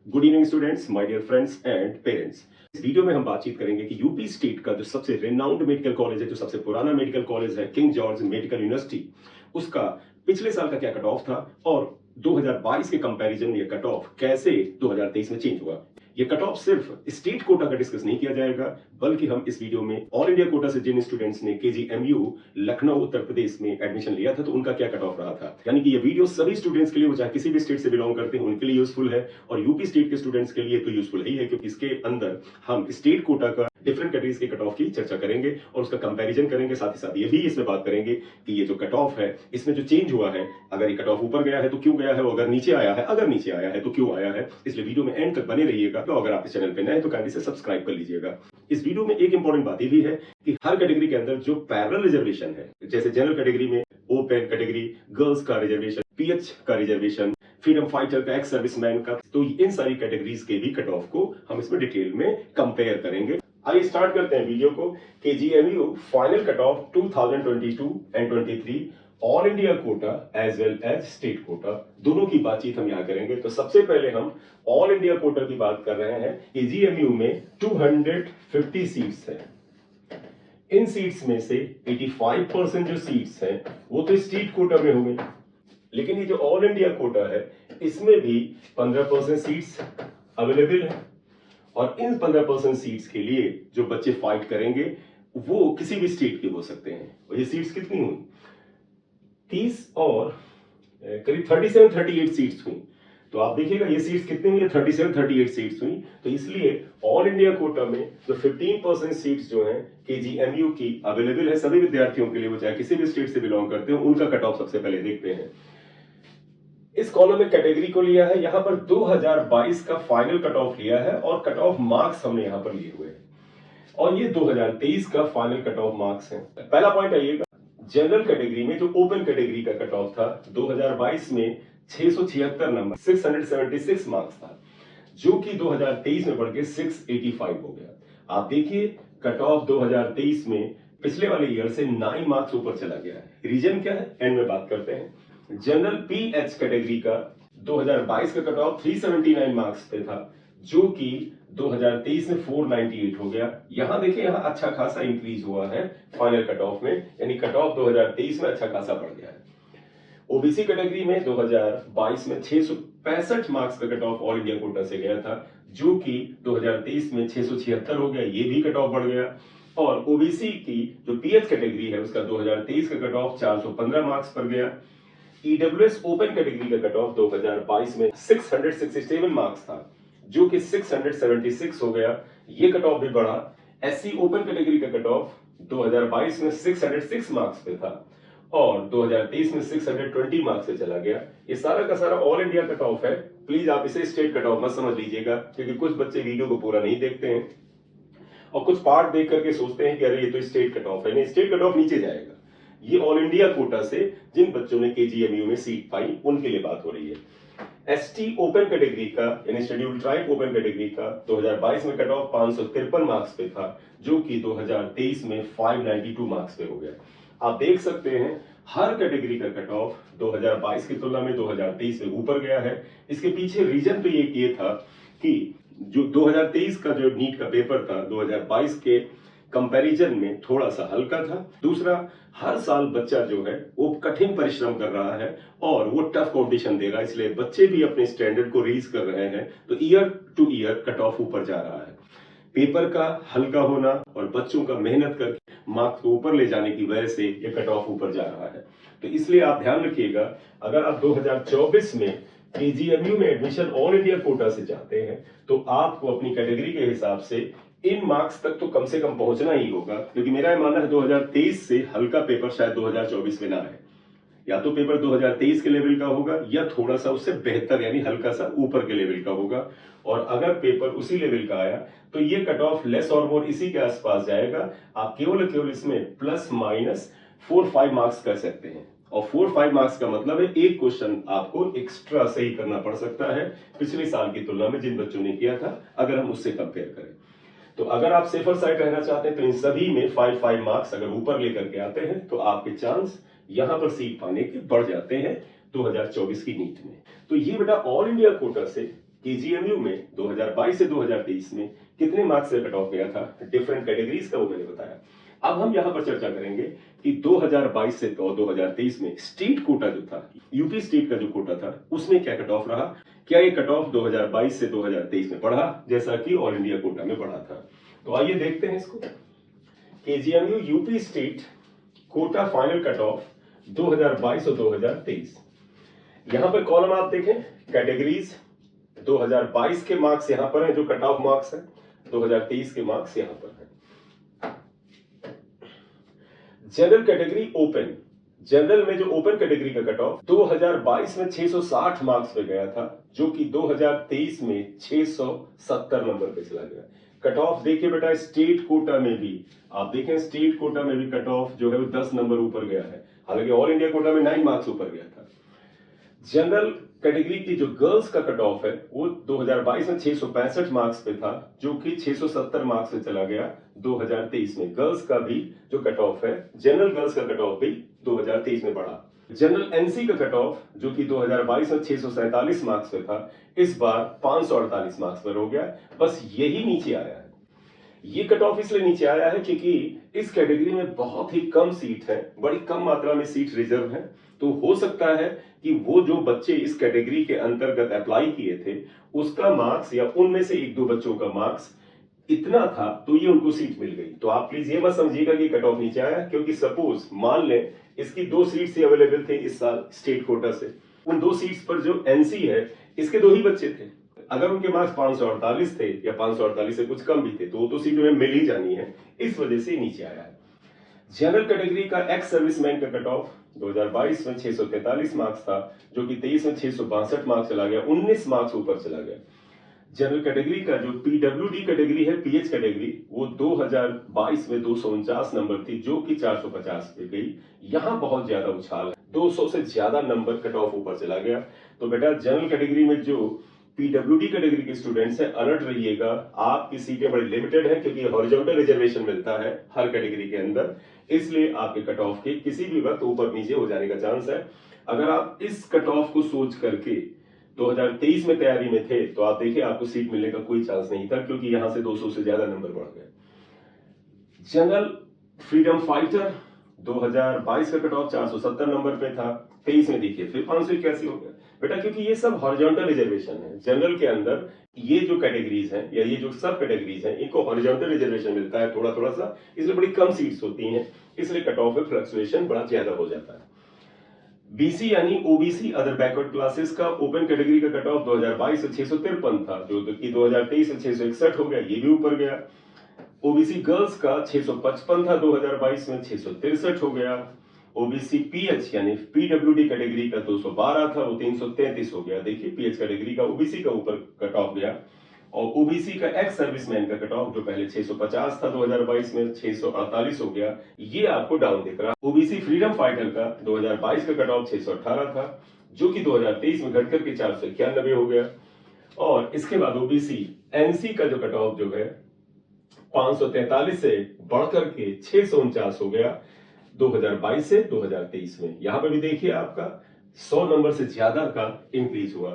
Good evening students, my dear friends and parents. इस video में हम बातचीत करेंगे कि यूपी स्टेट का जो सबसे रेनाउंड मेडिकल कॉलेज है, जो सबसे पुराना मेडिकल कॉलेज है, किंग जॉर्ज मेडिकल यूनिवर्सिटी, उसका पिछले साल का क्या कट ऑफ था और 2022 के कंपैरिजन में ये कट ऑफ कैसे 2023 में चेंज हुआ। ये कट ऑफ सिर्फ स्टेट कोटा का डिस्कस नहीं किया जाएगा, बल्कि हम इस वीडियो में ऑल इंडिया कोटा से जिन स्टूडेंट्स ने केजीएमयू लखनऊ उत्तर प्रदेश में एडमिशन लिया था, तो उनका क्या कट ऑफ रहा था। यानी कि ये वीडियो सभी स्टूडेंट्स के लिए, वो चाहे किसी भी स्टेट से बिलोंग करते हैं, उनके लिए यूजफुल है और यूपी स्टेट के स्टूडेंट्स के लिए तो यूजफुल ही है, क्योंकि इसके अंदर हम स्टेट कोटा का डिफरेंट कैटेगरीज के कट ऑफ की चर्चा करेंगे और उसका कंपैरिजन करेंगे। साथ ही साथ ये भी इसमें बात करेंगे कि ये जो कट ऑफ है, इसमें जो चेंज हुआ है, अगर ये कट ऑफ ऊपर गया है तो क्यों गया है, अगर नीचे आया है तो क्यों आया है। इसलिए वीडियो में एंड तक बने रहिएगा। तो अगर आप इस चैनल पे नए हैं तो काइंडली से सब्सक्राइब कर लीजिएगा। इस वीडियो में एक इंपॉर्टेंट बात ये भी है कि हर कैटेगरी के अंदर जो पैरेलल रिजर्वेशन है, जैसे जनरल कैटेगरी में ओपन कैटेगरी, गर्ल्स का रिजर्वेशन, पीएच का रिजर्वेशन, फ्रीडम फाइटर का, एक्स सर्विसमैन का, तो इन सारी कैटेगरीज के भी कट ऑफ को हम इसमें डिटेल में कंपेयर करेंगे। आइए स्टार्ट करते हैं वीडियो को। KGMU final cut off 2022 and 23 all India quota as well as state quota, दोनों की बातचीत हम यहां करेंगे। तो सबसे पहले हम ऑल इंडिया कोटा की बात कर रहे हैं। केजीएमयू में 250 सीट्स हैं। इन सीट्स में से 85% जो सीट्स हैं वो तो स्टेट कोटा में होंगे, लेकिन ये जो ऑल इंडिया कोटा है इसमें भी 15% सीट्स अवेलेबल है और इन 15% सीट्स के लिए जो बच्चे फाइट करेंगे वो किसी भी स्टेट के हो सकते हैं। और ये सीट्स कितनी हुई? 30 और करीब 37-38 सीट्स हुई। तो आप देखिएगा ये सीट्स कितनी हुई? 37-38 सीट्स हुई। तो इसलिए ऑल इंडिया कोटा में जो 15% सीट्स जो हैं केजीएमयू की अवेलेबल है सभी विद्यार्थियों के लिए, वो चाहे किसी भी स्टेट से बिलोंग करते हो, उनका कट ऑफ सबसे पहले देखते हैं। इस कॉलम में कैटेगरी को लिया है, यहां पर 2022 का फाइनल कट ऑफ लिया है और कट ऑफ मार्क्स हमने यहां पर लिए हुए हैं और ये 2023 का फाइनल कट ऑफ मार्क्स है। पहला पॉइंट आइएगा, जनरल कैटेगरी में जो ओपन कैटेगरी का कट ऑफ था 2022 में 676 नंबर, 676 मार्क्स था, जो कि 2023 में बढ़ के 685 हो गया। आप देखिए कट ऑफ 2023 में पिछले वाले ईयर से 9 मार्क्स ऊपर चला गया है। रीजन क्या है, एंड में बात करते हैं। जनरल पीएच कैटेगरी का 2022 का कट ऑफ 379 मार्क्स पे था, जो कि 2023 में 498 हो गया। यहां देखिए, यहां अच्छा खासा इंक्रीज हुआ है फाइनल कट ऑफ में, यानी कट ऑफ 2023 में अच्छा खासा बढ़ गया है। ओबीसी कैटेगरी में 2022 में 665 मार्क्स का cut off all India Kota से गया था, जो कि 2023 में 676 हो गया, ये भी कट ऑफ बढ़ गया। और ओबीसी की जो पीएच कैटेगरी है उसका 2023 का कट ऑफ 415 मार्क्स पर गया। ईडब्ल्यूएस ओपन कैटेगरी का कट ऑफ 2022 में 667 मार्क्स था, जो कि 676 हो गया, ये कट ऑफ भी बढ़ा। एससी ओपन कैटेगरी का कट ऑफ 2022 में 606 मार्क्स पे था और 2023 में 620 मार्क्स से चला गया। ये सारा का सारा ऑल इंडिया कट ऑफ है। प्लीज आप इसे स्टेट कट ऑफ मत समझ लीजिएगा, क्योंकि कुछ बच्चे वीडियो को पूरा नहीं देखते हैं और कुछ पार्ट देख करके सोचते हैं कि अरे ये तो स्टेट कट ऑफ है। नहीं, स्टेट कट ऑफ नीचे जाएगा। ये ऑल इंडिया कोटा से जिन बच्चों ने केजीएमयू में सीट पाई उनके लिए बात हो रही है। एसटी ओपन कैटेगरी का, यानी शेड्यूल्ड ट्राइब ओपन कैटेगरी का 2022 में कट ऑफ 553 मार्क्स पे था, जो कि 2023 में 592 मार्क्स पे हो गया। आप देख सकते हैं हर कैटेगरी का कट ऑफ 2022 की तुलना में 2023 में ऊपर गया है। इसके पीछे रीजन तो ये था कि जो 2023 का जो नीट का पेपर था 2022 के कंपैरिजन में थोड़ा सा हल्का था। दूसरा, हर साल बच्चा जो है वो कठिन परिश्रम कर रहा है और वो टफ कंपटीशन देगा, इसलिए बच्चे भी अपने स्टैंडर्ड को रीच कर रहे हैं, तो year two year cut off ऊपर जा रहा है। पेपर का हल्का होना और बच्चों का मेहनत करके मार्क्स को ऊपर ले जाने की वजह से ये कट ऑफ ऊपर जा रहा है। तो इसलिए आप ध्यान रखिएगा, अगर आप 2024 में केजीएमयू में एडमिशन ऑल इंडिया कोटा से चाहते हैं तो आपको अपनी कैटेगरी के हिसाब से इन मार्क्स तक तो कम से कम पहुंचना ही होगा, क्योंकि मेरा मानना है 2023 से हल्का पेपर शायद 2024 में ना आए। या तो पेपर 2023 के लेवल का होगा या थोड़ा सा उससे बेहतर, यानी हल्का सा ऊपर के लेवल का होगा। और अगर पेपर उसी लेवल का आया तो ये कट ऑफ लेस और मोर इसी के आसपास जाएगा। आप केवल इसमें प्लस माइनस 4-5 मार्क्स कर सकते हैं और 4-5 मार्क्स का मतलब है एक क्वेश्चन आपको एक्स्ट्रा सही करना पड़ सकता है पिछले साल की तुलना में जिन बच्चों ने किया था, अगर हम उससे कंपेयर करें। तो अगर आप सेफर साइड रहना चाहते हैं तो इन सभी में 5-5 मार्क्स अगर ऊपर लेकर के आते हैं तो आपके चांस यहां पर सीट पाने के बढ़ जाते हैं 2024 की नीट में। तो ये बेटा ऑल इंडिया कोटा से केजीएमयू में 2022 से 2023 में कितने मार्क्स से कट ऑफ गया था, डिफरेंट कैटेगरीज का वो मैंने बताया। अब हम यहां पर चर्चा करेंगे कि 2022 से तो 2023 में स्टेट कोटा जो था, यूपी स्टेट का जो कोटा था, उसमें क्या कट ऑफ रहा, क्या ये कट ऑफ 2022 से 2023 में बढ़ा जैसा कि ऑल इंडिया कोटा में बढ़ा था। तो आइए देखते हैं इसको। KGMU UP state quota final cut off 2022 और 2023। यहां पर कॉलम आप देखें, कैटेगरीज 2022 के मार्क्स यहां पर हैं, जो कट ऑफ मार्क्स हैं, 2023 के मार्क्स यहां पर हैं। जनरल कैटेगरी ओपन, जनरल में जो ओपन कैटेगरी का कट ऑफ 2022 में 660 मार्क्स पे गया था, जो कि 2023 में 670 नंबर पे चला गया। कट ऑफ देखिए बेटा, स्टेट कोटा में भी आप देखें, स्टेट कोटा में भी कट ऑफ जो है वो 10 नंबर ऊपर गया है, हालांकि ऑल इंडिया कोटा में 9 मार्क्स ऊपर गया था। जनरल कैटेगरी की जो गर्ल्स का कट ऑफ है वो 2022 में 665 मार्क्स पे था, जो कि 670 मार्क्स पे चला गया 2023 में। गर्ल्स का भी जो कट ऑफ है, जनरल गर्ल्स का कट ऑफ भी 2023 में बढ़ा। जनरल एनसी का कट ऑफ जो कि 2022 में 647 मार्क्स पे था, इस बार 548 मार्क्स पर हो गया। बस यही नीचे आया है। ये कट ऑफ इसलिए नीचे आया है क्योंकि इस कैटेगरी में बहुत ही कम सीट है, बड़ी कम मात्रा में सीट रिजर्व है। तो हो सकता है कि वो जो बच्चे इस कैटेगरी के अंतर्गत अप्लाई किए थे, उसका मार्क्स या उनमें से एक दो बच्चों का मार्क्स इतना था तो ये उनको सीट मिल गई। तो आप प्लीज ये मत समझिएगा कि कट ऑफ नीचे आया, क्योंकि सपोज मान लें इसकी 2 सीट्स ही अवेलेबल थे इस साल स्टेट कोटा से, उन 2 सीट्स पर जो एनसी है इसके 2 ही बच्चे थे, अगर उनके मार्क्स 548 थे या 548 से कुछ कम भी थे तो वो तो सीट उन्हें मिल ही जानी है, इस वजह से नीचे आया है। जनरल कैटेगरी का एक्स सर्विसमैन का कट ऑफ 2022 में 643 मार्क्स था, जो कि 23 में 662 मार्क्स चला गया, 19 मार्क्स ऊपर चला गया। जनरल कैटेगरी का जो पीडब्ल्यूडी कैटेगरी है, पीएच कैटेगरी, वो 2022 में 249 नंबर थी, जो कि 450 पे गई। यहां बहुत ज्यादा उछाल है, 200 से ज्यादा नंबर कट ऑफ ऊपर चला गया। तो बेटा जनरल कैटेगरी में जो पीडब्ल्यूडी कैटेगरी के स्टूडेंट्स हैं, अलर्ट रहिएगा, आपकी सीटें बड़ी लिमिटेड है, क्योंकि हॉरिजॉन्टल रिजर्वेशन मिलता है हर कैटेगरी के अंदर, इसलिए आपके कट ऑफ के किसी भी वक्त ऊपर नीचे हो जाने का चांस है। अगर आप इस कट ऑफ को सोच करके 2023 में तैयारी में थे तो आप देखिए आपको सीट मिलने का कोई चांस नहीं था, क्योंकि यहां से 200 से ज्यादा नंबर बढ़ गए। जनरल फ्रीडम फाइटर 2022 का कट ऑफ 470 नंबर पे था, 23 में देखिए फिर 581 हो गया बेटा, क्योंकि ये सब हॉरिजॉन्टल रिजर्वेशन है। जनरल के अंदर ये जो कैटेगरीज हैं या ये जो सब कैटेगरीज हैं, इनको हॉरिजॉन्टल रिजर्वेशन मिलता है थोड़ा थोड़ा सा, इसलिए बड़ी कम सीट्स होती हैं, इसलिए कट ऑफ में फ्लक्चुएशन बड़ा ज्यादा हो जाता है। बीसी यानी ओबीसी अदर बैकवर्ड क्लासेस का ओपन कैटेगरी का कट ऑफ 2022 से 653 था, जो कि 2023 से 661 हो गया, ये भी ऊपर गया। ओबीसी गर्ल्स का 655 था, 2022 में 663 हो गया। ओबीसी पीएच यानी पीडब्ल्यूडी कैटेगरी का 212 था, वो 333 हो गया। देखिए पीएच कैटेगरी का ओबीसी का ऊपर कट ऑफ गया। और ओबीसी का एक्स सर्विसमैन का कट ऑफ जो पहले 650 था 2022 में 648 हो गया, ये आपको डाउन दिख रहा। ओबीसी फ्रीडम फाइटर का 2022 का कट ऑफ 618 था, जो कि 2023 में घटकर के 491 हो गया। और इसके बाद ओबीसी एनसी का जो कट ऑफ जो है 543 से बढ़कर के 649 हो गया 2022 से 2023 में। यहां पर भी देखिए आपका 100 नंबर से ज्यादा का इंक्रीज हुआ।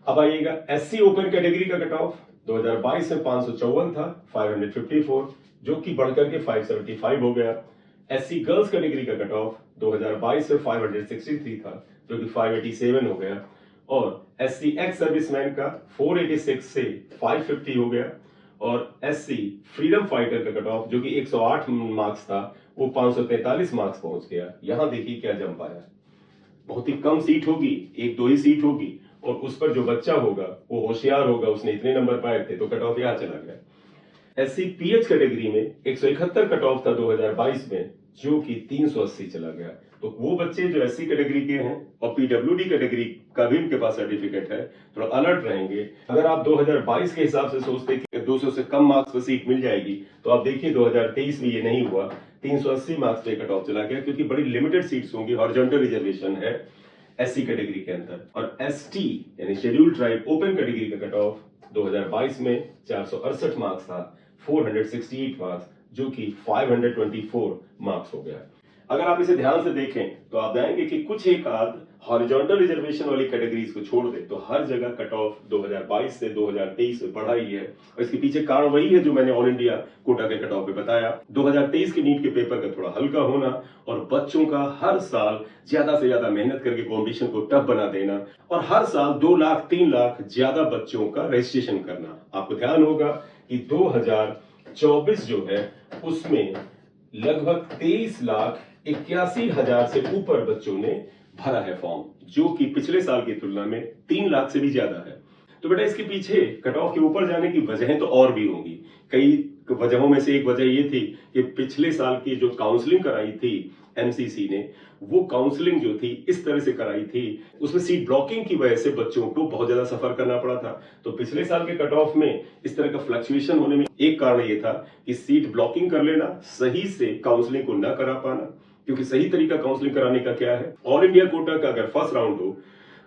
अब आइएगा एससी ओपन कैटेगरी का कट ऑफ 2022 में 554 था, 554, जो कि बढ़कर के 575 हो गया। एससी गर्ल्स कैटेगरी का कट ऑफ 2022 में 563 था, जो कि 587 हो गया। और एससी एक्स सर्विसमैन का 486 से 550 हो गया। और एससी फ्रीडम फाइटर का कट ऑफ जो कि 108 मार्क्स था, वो 543 मार्क्स पहुंच गया। यहां देखिए क्या जंप आया, बहुत ही कम सीट होगी, 1-2 ही सीट होगी, और उस पर जो बच्चा होगा वो होशियार होगा, उसने इतने नंबर पाए थे, तो कट ऑफ यहां चला गया। एससी पीएच कैटेगरी में 171 कट ऑफ था 2022 में, जो कि 380 चला गया। तो वो बच्चे जो एससी कैटेगरी के हैं और पीडब्ल्यूडी कैटेगरी का भी उनके पास सर्टिफिकेट है, थोड़ा अलर्ट रहेंगे। अगर आप 2022 के हिसाब से सोचते कि 200 से कम मार्क्स पर सीट मिल जाएगी, तो आप देखिए 2023 में ये नहीं हुआ, 380 मार्क्स पे कट ऑफ चला गया, क्योंकि बड़ी लिमिटेड सीट्स होंगी, हॉरिजॉन्टल रिजर्वेशन है एससी कैटेगरी के अंदर। और एसटी यानी शेड्यूल्ड ट्राइब ओपन कैटेगरी का कट ऑफ 2022 में 468 मार्क्स था, 468 मार्क्स, जो कि 524 मार्क्स हो गया। अगर आप इसे ध्यान से देखें तो आप जाएंगे कि कुछ एक आध हॉरिजॉन्टल रिजर्वेशन वाली कैटेगरीज को छोड़ दे तो हर जगह कट ऑफ 2022 से 2023 में बढ़ा ही है। और इसके पीछे कारण वही है जो मैंने ऑल इंडिया कोटा के कट ऑफ पे बताया। 2023 के नीट के पेपर का थोड़ा हल्का होना और बच्चों का हर साल ज्यादा से ज्यादा मेहनत करके कॉम्पिटिशन को टफ बना देना और हर साल 2 लाख 3 लाख ज्यादा बच्चों का रजिस्ट्रेशन करना। आपको ध्यान होगा कि 2024 जो है उसमें लगभग 23,81,000 से ऊपर बच्चों ने भरा है फॉर्म, जो कि पिछले साल की तुलना में 3 लाख से भी ज्यादा है। तो बेटा इसके पीछे कट ऑफ के ऊपर जाने की वजहें तो और भी होंगी। कई वजहों में से एक वजह ये थी कि पिछले साल की जो काउंसलिंग कराई थी एमसीसी ने, वो काउंसलिंग जो थी इस तरह से कराई थी, उसमें सीट ब्लॉकिंग की वजह से बच्चों को बहुत ज्यादा सफर करना पड़ा था। तो पिछले साल के कट ऑफ में इस तरह का फ्लक्चुएशन होने में एक कारण ये था कि सीट ब्लॉकिंग कर लेना, सही से काउंसलिंग को न करा पाना, क्योंकि सही तरीका काउंसलिंग कराने का क्या है, ऑल इंडिया कोटा का अगर फर्स्ट राउंड हो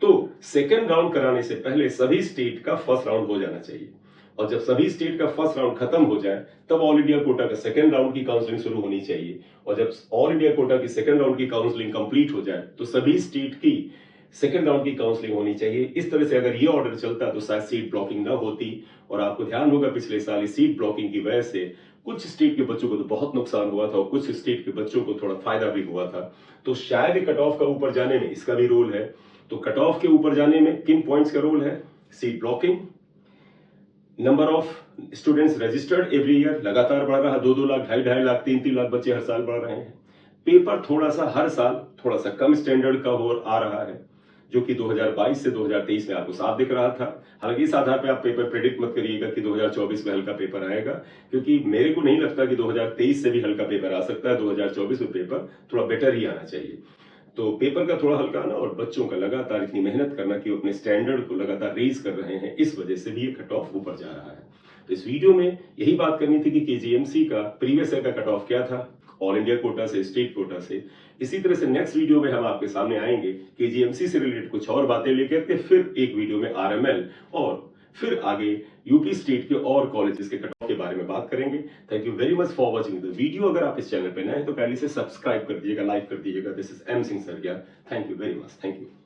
तो सेकेंड राउंड कराने से पहले सभी स्टेट का फर्स्ट राउंड हो जाना चाहिए। और जब सभी स्टेट का फर्स्ट राउंड खत्म हो जाए तब ऑल इंडिया कोटा का सेकंड राउंड की काउंसलिंग शुरू होनी चाहिए। और जब ऑल इंडिया कोटा की सेकंड राउंड की काउंसलिंग कंप्लीट हो जाए तो सभी स्टेट की सेकंड राउंड की काउंसलिंग होनी चाहिए। इस तरह से अगर ये ऑर्डर चलता तो शायद सीट ब्लॉकिंग ना होती। और आपको ध्यान होगा पिछले साल इस सीट ब्लॉकिंग की वजह से कुछ स्टेट के बच्चों को तो बहुत नुकसान हुआ था और कुछ स्टेट के बच्चों को थोड़ा फायदा भी हुआ था। तो शायद कट ऑफ का ऊपर जाने में इसका भी रोल है। तो कट ऑफ के ऊपर जाने में किन पॉइंट्स का रोल है? Seat blocking, number of students registered every year लगातार बढ़ रहा है, 2-2 लाख, 2.5 लाख, 3-3 लाख बच्चे हर साल बढ़ रहे हैं। पेपर थोड़ा सा हर साल थोड़ा सा कम स्टैंडर्ड का हो आ रहा है, जो कि 2022 से 2023 में आपको साफ दिख रहा था। हालांकि इस आधार पे आप पेपर प्रेडिक्ट मत करिएगा कि 2024 में हल्का पेपर आएगा, क्योंकि मेरे को नहीं लगता कि 2023 से भी हल्का पेपर आ सकता है। 2024 में पेपर थोड़ा बेटर ही आना चाहिए। तो पेपर का थोड़ा हल्का आना और बच्चों का लगातार इतनी मेहनत करना कि वो अपने स्टैंडर्ड को लगातार रेज कर रहे हैं, इस वजह से भी ये कट ऑफ ऊपर जा रहा है। तो इस वीडियो में यही बात करनी थी कि केजीएमसी का प्रीवियस ईयर का कट ऑफ क्या था, ऑल इंडिया कोटा से, स्टेट कोटा से। इसी तरह से नेक्स्ट वीडियो में हम आपके सामने आएंगे केजीएमसी से रिलेटेड कुछ और बातें लेकर के, फिर एक वीडियो में आरएमएल और फिर आगे यूपी स्टेट के और कॉलेजेस के कट ऑफ के बारे में बात करेंगे। Thank you very much for watching the video. अगर आप इस चैनल पे नए हैं तो पहले से सब्सक्राइब कर दीजिएगा, लाइक कर दीजिएगा। This is M Singh Sargiya. Thank you very much. Thank you.